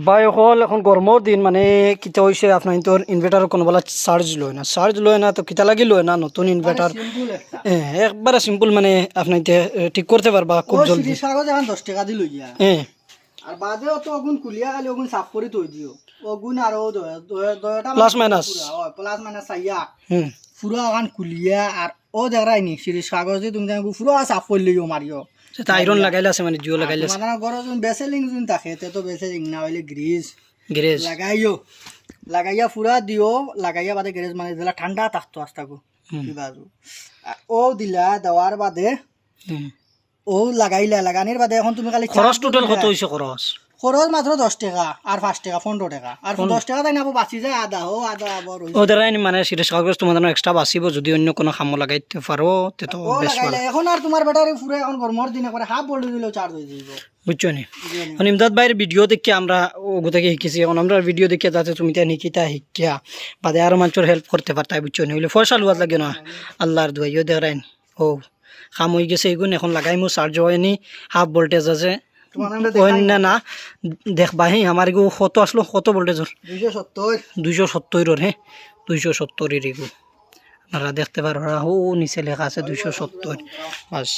ভাই হল এখন গরমের দিন মানে কিতা হয়েছে আপনার তোর ইনভার্টার কোনো বেলা চার্জ লয় না তো কিতা লাগি লয় না নতুন ইনভার্টার একবারে সিম্পল মানে আপনার ঠিক করতে পারবা খুব জলদি। কাগজ এখন 10 টাকা দি লইয়া আর বাদেও তো অগুন কুলিয়া খালি অগুন সাফ করে থই দিও অগুন আর দয়টা প্লাস মাইনাস চাইয়া পুরো এখন কুলিয়া আর ও দেখাই নি সিরিজ কাগজ দি তুমি পুরো সাফ করে লইও মারিও সেটা আয়রন লাগাইলে আছে মানে জিও লাগাইলে আছে মানে গরো যুন বেসেলিং যুন থাকে তে তো বেসেলিং না হইলে গ্রিজ গ্যারেজ লাগাইয়া পুরা দিও লাগাইয়া বাদে গ্যারেজ মানে দিলা ঠান্ডা থাকতো আস্তাকো কিবাজু ও দিলা দেওয়ার বাদে ও লাগানির বাদে এখন তুমি খালি খরচ টোটাল কত হইছে খরচ মাত্র 10 টাকা আর 5 টাকা 15 টাকা আর 10 টাকা তাই না বাঁচি যায় আধা আবার ওদের মানে সিরিজ কাগজ তোমাদের এক্সট্রা বাঁচিব যদি অন্য কোনো কাম লাগাইতে পারো তে তো বেশ ভালো। এখন আর তোমার ব্যাটারি পুরো এখন গরমের দিনে করে হাফ ভোল্টেজ দিলেও চার্জ হয়ে যাইব বুঝছো নি। এখন ইমদাদ ভাইয়ের ভিডিও দেখে আমরা ওগো থেকে শিখেছি এখন আমরা ভিডিও দেখে যাতে তুমি তা নিকিতা শিক্ষা বাদে আরো মানুষের হেল্প করতে পারতাই বুঝছো নি হইলে পয়সা লুয়ার লাগে না আল্লাহর দুয়াইও দেখাইন ও কাম হয়ে গেছে এগুন এখন লাগাইমু চার্জ হয়নি হাফ ভোল্টেজ আছে অন্য না দেখবা হে আমার এগু কত আসলো কত ভোল্টেজর 270 হ্যাঁ 270 এর এগু আপনারা দেখতে পারো ও নিচে লেখা আছে 270 বাস।